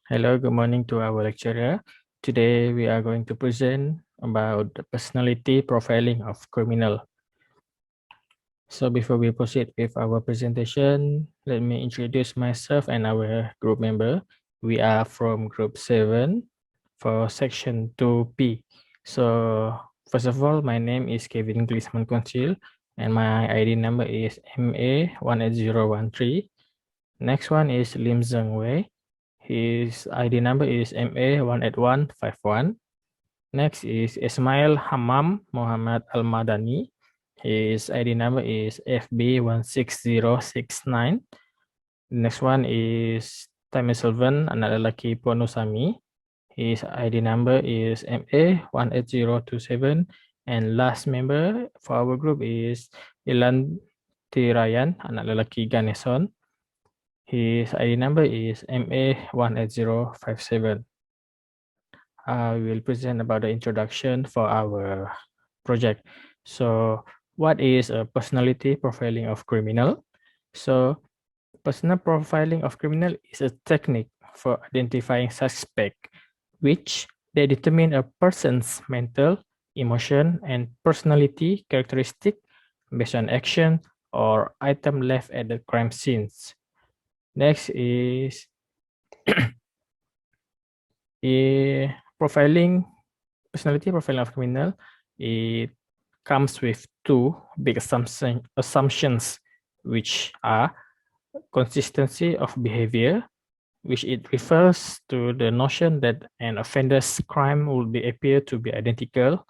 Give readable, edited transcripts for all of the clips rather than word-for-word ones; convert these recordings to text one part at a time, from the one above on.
Hello, good morning to our lecturer. Today we are going to present about the personality profiling of criminal. So before we proceed with our presentation, let me introduce myself and our group member. We are from group 7 for section 2P. So first of all, my name is Kevin Glisman Consil and my ID number is MA18013. Next one is Lim Zheng Wei. His ID number is MA18151. Next is Ismail Hammam Muhammad Al-Madani. His ID number is FB16069. Next one is Tamil Sylvan, anak lelaki Ponusami. His ID number is MA18027. And last member for our group is Ilan Tirayan, anak lelaki Ganeson. His ID number is MA18057. I will present about the introduction for our project. So what is a personality profiling of criminal? So personal profiling of criminal is a technique for identifying suspect, which they determine a person's mental, emotion, and personality characteristic based on action or item left at the crime scenes. Next is profiling, personality profiling of criminal. It comes with two big assumptions, which are consistency of behavior, which it refers to the notion that an offender's crime will be appear to be identical.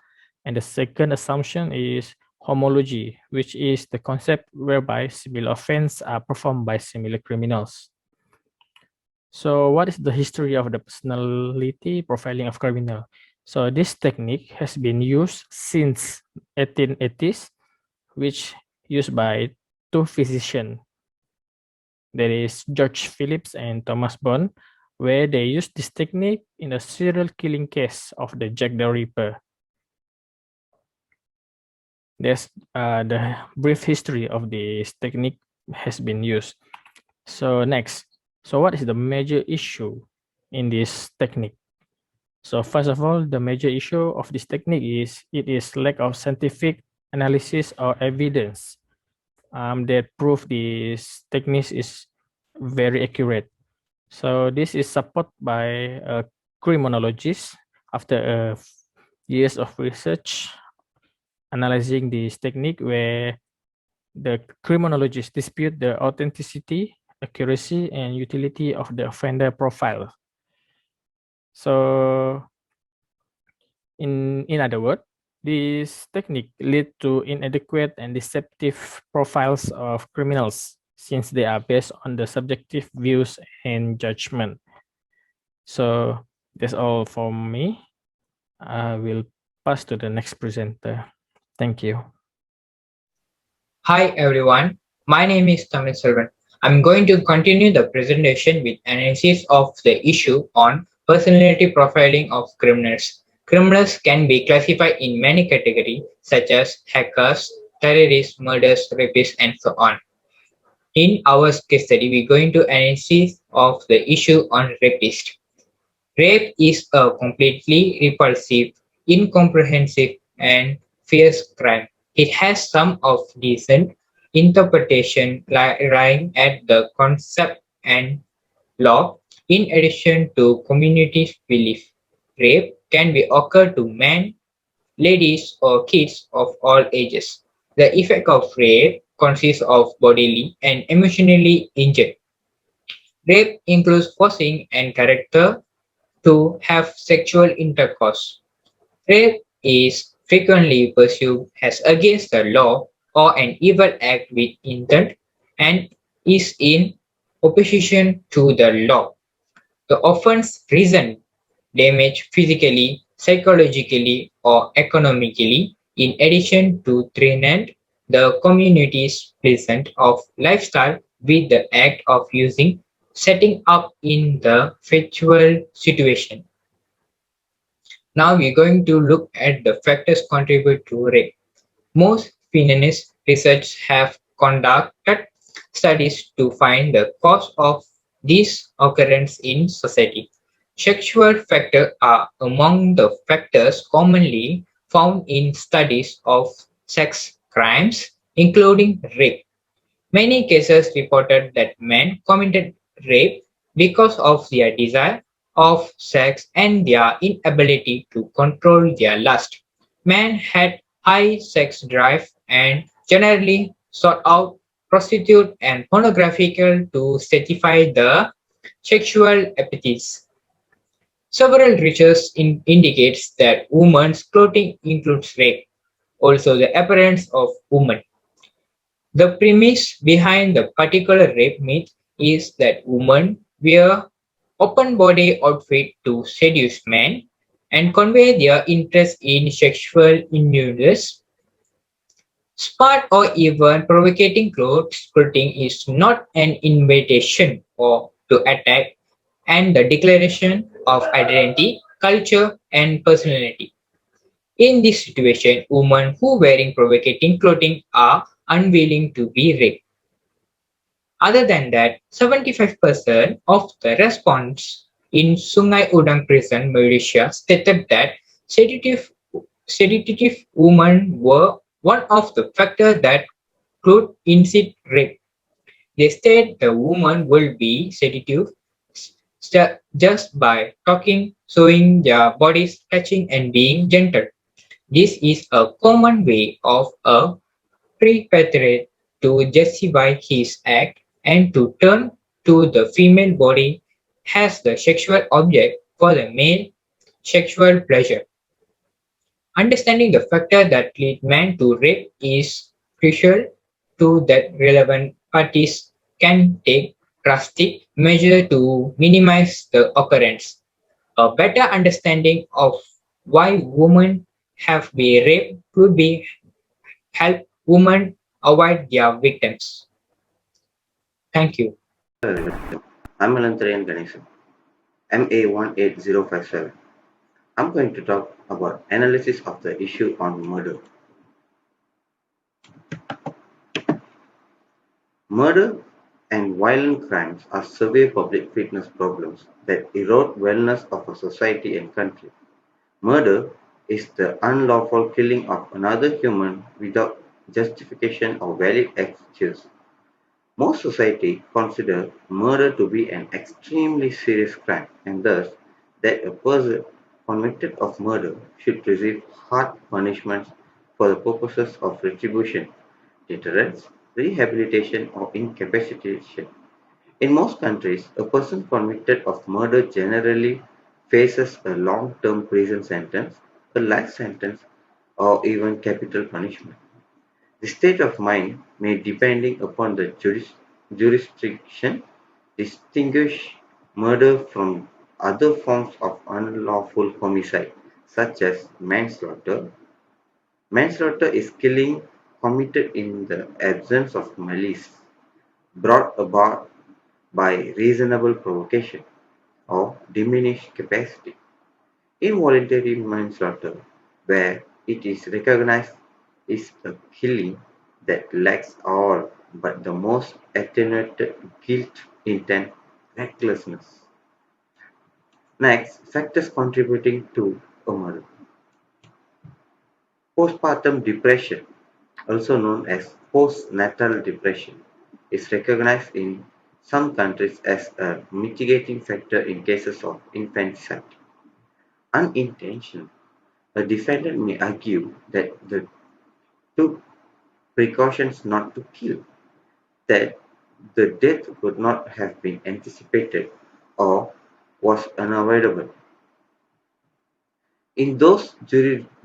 And the second assumption is homology, which is the concept whereby similar offenses are performed by similar criminals. So what is the history of the personality profiling of criminal? So this technique has been used since 1880s, which used by two physicians. There is George Phillips and Thomas Bond, where they used this technique in a serial killing case of the Jack the Ripper. There's the brief history of this technique has been used. So next, so what is the major issue in this technique? So first of all, the major issue of this technique is it is lack of scientific analysis or evidence that prove this technique is very accurate. So this is supported by a criminologist after years of research analyzing this technique, where the criminologists dispute the authenticity, accuracy, and utility of the offender profile. So in other words, this technique lead to inadequate and deceptive profiles of criminals, since they are based on the subjective views and judgment. So that's all from me. I will pass to the next presenter. Thank you. Hi everyone, my name is Tamil Selvan. I'm going to continue the presentation with analysis of the issue on personality profiling of criminals. Criminals can be classified in many categories such as hackers, terrorists, murderers, rapists, and so on. In our case study, we're going to analysis of the issue on rapist. Rape is a completely repulsive, incomprehensive, and fierce crime. It has some of decent interpretation lying at the concept and law, in addition to community belief. Rape can be occur to men, ladies, or kids of all ages. The effect of rape consists of bodily and emotionally injured. Rape includes forcing and character to have sexual intercourse. Rape is frequently perceived as against the law or an evil act with intent and is in opposition to the law. The offense reason damage physically, psychologically, or economically, in addition to threaten the community's pleasant of lifestyle with the act of using setting up in the factual situation. Now we're going to look at the factors contribute to rape. Most feminist research have conducted studies to find the cause of this occurrence in society. Sexual factors are among the factors commonly found in studies of sex crimes, including rape. Many cases reported that men committed rape because of their desire of sex and their inability to control their lust. Men had high sex drive and generally sought out prostitute and pornographical to satisfy the sexual appetites. Several research indicates that women's clothing includes rape, also the appearance of women. The premise behind the particular rape myth is that women wear open body outfit to seduce men and convey their interest in sexual innuendos. Smart or even provocating clothing is not an invitation or to attack and the declaration of identity, culture, and personality. In this situation, women who wearing provocating clothing are unwilling to be raped. Other than that, 75% of the response in Sungai Udang prison, Malaysia, stated that sedative, sedative women were one of the factors that could incite rape. They state the woman will be sedative just by talking, showing their bodies, touching, and being gentle. This is a common way of a perpetrator to justify his act and to turn to the female body as the sexual object for the male sexual pleasure. Understanding the factor that lead man to rape is crucial to that relevant parties can take drastic measure to minimize the occurrence. A better understanding of why women have been raped could be help women avoid their victims. Thank you. I'm Alantharayan Ganesan, MA18057. I'm going to talk about analysis of the issue on murder. Murder and violent crimes are severe public fitness problems that erode wellness of a society and country. Murder is the unlawful killing of another human without justification or valid excuse. Most societies consider murder to be an extremely serious crime and thus that a person convicted of murder should receive hard punishments for the purposes of retribution, deterrence, rehabilitation, or incapacitation. In most countries, a person convicted of murder generally faces a long-term prison sentence, a life sentence, or even capital punishment. The state of mind may, depending upon the jurisdiction, distinguish murder from other forms of unlawful homicide, such as manslaughter. Manslaughter is killing committed in the absence of malice, brought about by reasonable provocation or diminished capacity. Involuntary manslaughter, where it is recognized, is a killing that lacks all but the most attenuated guilt, intent, recklessness. Next, factors contributing to a murder. Postpartum depression, also known as postnatal depression, is recognized in some countries as a mitigating factor in cases of infanticide. Unintentional. A defendant may argue that the took precautions not to kill, that the death could not have been anticipated or was unavoidable. In those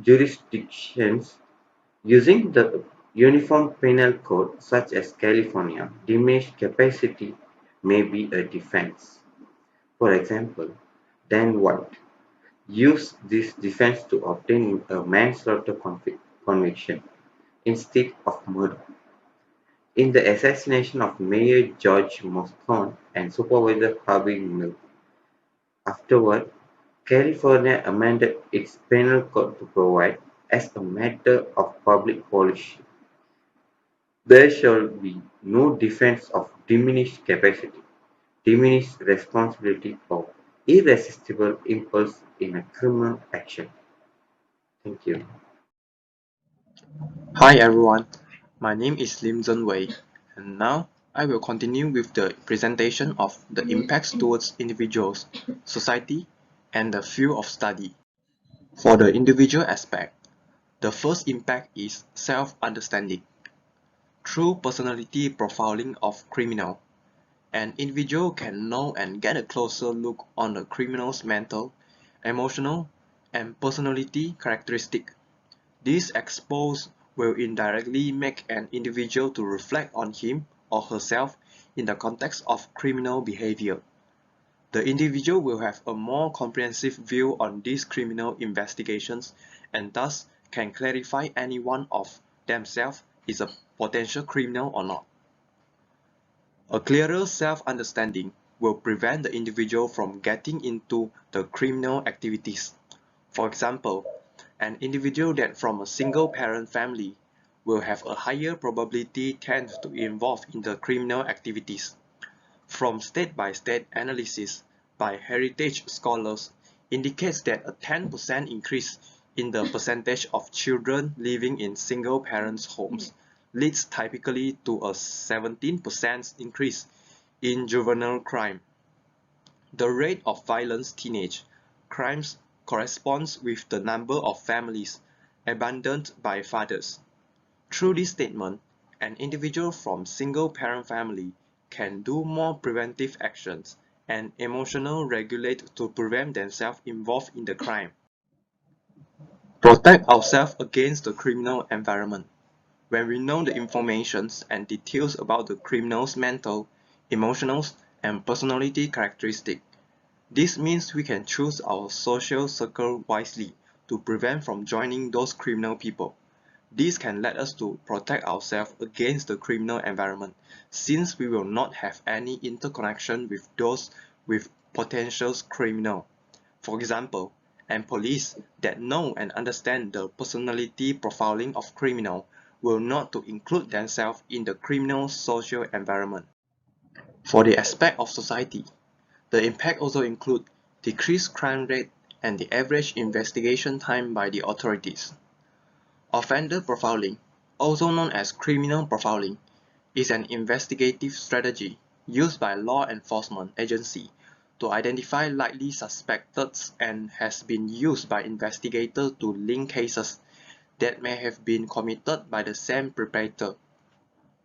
jurisdictions, using the Uniform Penal Code, such as California, diminished capacity may be a defense. For example, Dan White used this defense to obtain a manslaughter conviction instead of murder. In the assassination of Mayor George Moscone and Supervisor Harvey Milk. Afterward, California amended its penal code to provide, as a matter of public policy, there shall be no defense of diminished capacity, diminished responsibility, or irresistible impulse in a criminal action. Thank you. Hi everyone, my name is Lim Zhen Wei, and now I will continue with the presentation of the impacts towards individuals, society, and the field of study. For the individual aspect, the first impact is self-understanding. Through personality profiling of criminal, an individual can know and get a closer look on the criminal's mental, emotional, and personality characteristics. This expose will indirectly make an individual to reflect on him or herself in the context of criminal behavior. The individual will have a more comprehensive view on these criminal investigations and thus can clarify any one of themselves is a potential criminal or not. A clearer self-understanding will prevent the individual from getting into the criminal activities. For example, an individual that from a single-parent family will have a higher probability tend to involve in the criminal activities. From state-by-state analysis by heritage scholars indicates that a 10% increase in the percentage of children living in single-parent homes leads typically to a 17% increase in juvenile crime. The rate of violent teenage crimes corresponds with the number of families abandoned by fathers. Through this statement, an individual from single-parent family can do more preventive actions and emotional regulate to prevent themselves involved in the crime. Protect ourselves against the criminal environment. When we know the information and details about the criminal's mental, emotional, and personality characteristics, this means we can choose our social circle wisely to prevent from joining those criminal people. This can let us to protect ourselves against the criminal environment, since we will not have any interconnection with those with potential criminal. For example, and police that know and understand the personality profiling of criminal will not to include themselves in the criminal social environment. For the aspect of society, the impact also include decreased crime rate and the average investigation time by the authorities. Offender profiling, also known as criminal profiling, is an investigative strategy used by law enforcement agencies to identify likely suspects and has been used by investigators to link cases that may have been committed by the same perpetrator.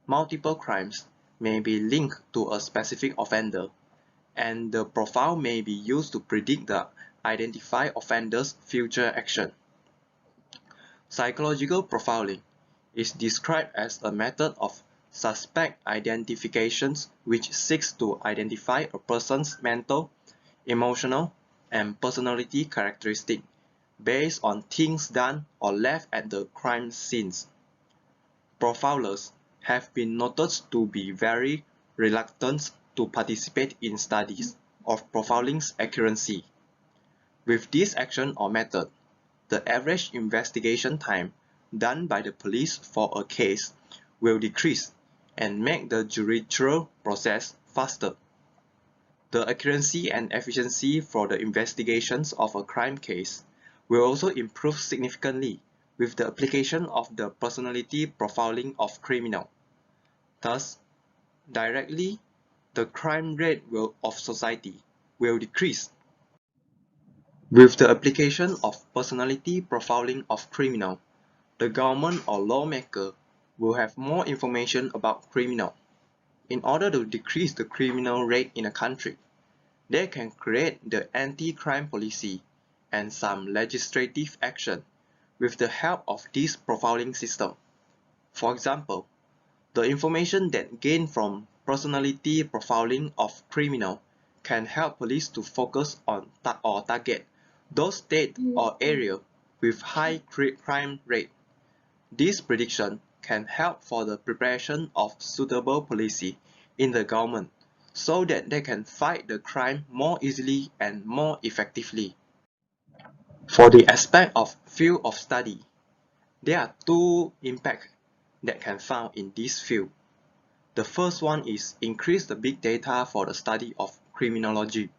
Multiple crimes may be linked to a specific offender, and the profile may be used to predict the identified offender's future action. Psychological profiling is described as a method of suspect identifications which seeks to identify a person's mental, emotional, and personality characteristics based on things done or left at the crime scenes. Profilers have been noted to be very reluctant to participate in studies of profiling's accuracy. With this action or method, the average investigation time done by the police for a case will decrease and make the judicial process faster. The accuracy and efficiency for the investigations of a crime case will also improve significantly with the application of the personality profiling of criminal. Thus, directly, the crime rate of society will decrease. With the application of personality profiling of criminal, the government or lawmaker will have more information about criminal. In order to decrease the criminal rate in a country, they can create the anti-crime policy and some legislative action with the help of this profiling system. For example, the information that gained from personality profiling of criminal can help police to focus on or target those states or areas with high crime rate. This prediction can help for the preparation of suitable policy in the government so that they can fight the crime more easily and more effectively. For the aspect of field of study, there are two impacts that can found in this field. The first one is increase the big data for the study of criminology.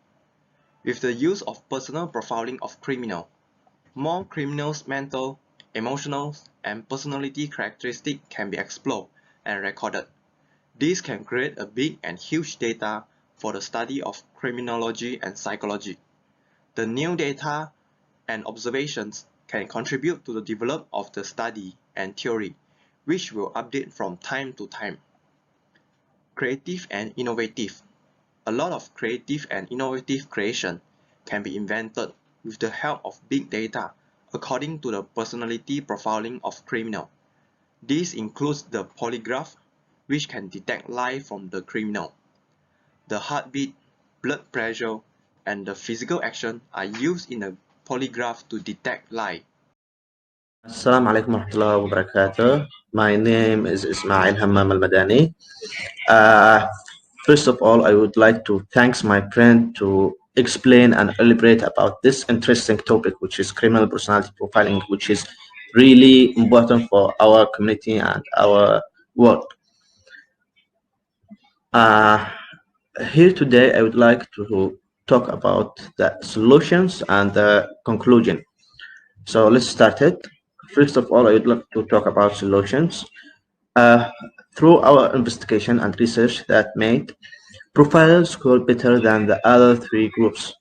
With the use of personal profiling of criminal, more criminals' mental, emotional, and personality characteristics can be explored and recorded. This can create a big and huge data for the study of criminology and psychology. The new data and observations can contribute to the development of the study and theory, which will update from time to time. Creative and innovative. A lot of creative and innovative creation can be invented with the help of big data according to the personality profiling of criminal. This includes the polygraph, which can detect lie from the criminal. The heartbeat, blood pressure, and the physical action are used in a polygraph to detect lie. Assalamu alaikum warahmatullahi wabarakatuh. My name is Ismail Hammam Al-Madani. First of all, I would like to thank my friend to explain and elaborate about this interesting topic, which is criminal personality profiling, which is really important for our community and our world. Here today, I would like to talk about the solutions and the conclusion. So let's start it. First of all, I would like to talk about solutions. Through our investigation and research that made, profilers score better than the other three groups,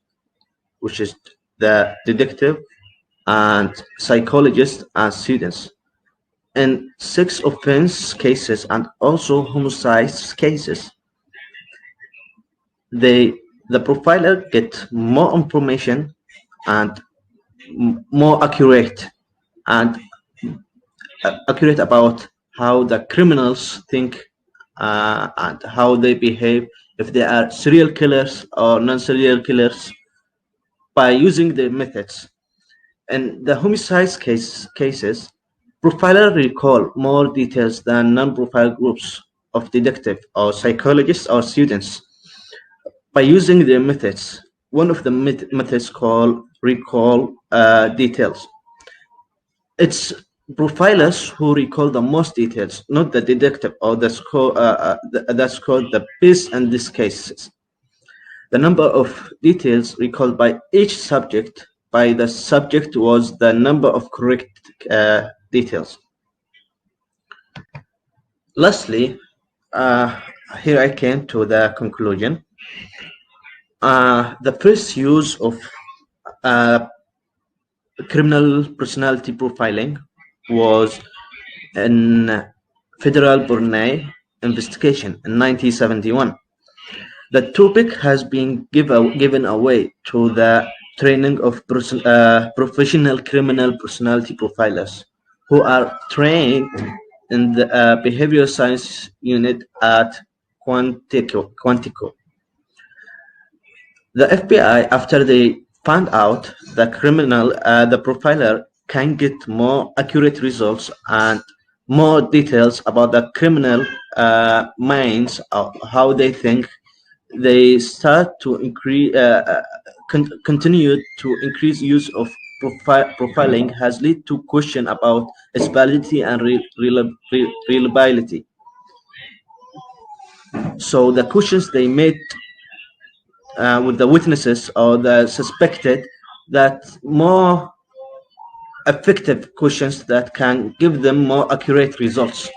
which is the detective and psychologists and students. In 6 offense cases and also homicide cases, the profiler get more information and more accurate about how the criminals think and how they behave, if they are serial killers or non-serial killers, by using the methods. In the homicide cases, profiler recall more details than non-profile groups of detective or psychologists or students by using their methods. One of the methods called recall details. It's profilers who recall the most details, not the detective or the score. That's called the base in these cases. The number of details recalled by each subject by the subject was the number of correct details. Lastly, here I came to the conclusion. The first use of criminal personality profiling was in federal Brunei investigation in 1971. The topic has been given away to the training of professional criminal personality profilers who are trained in the behavioral science unit at Quantico. The FBI, after they found out the profiler can get more accurate results and more details about the criminal minds of how they think, they start to continue to increase use of profiling has led to question about its validity and reliability. So the questions they made with the witnesses or the suspected, that more effective questions that can give them more accurate results.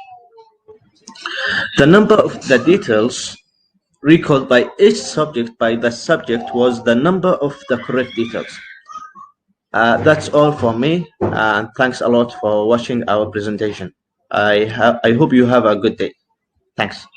The number of the details recalled by each subject by the subject was the number of the correct details. That's all from me, and thanks a lot for watching our presentation. I hope you have a good day. Thanks.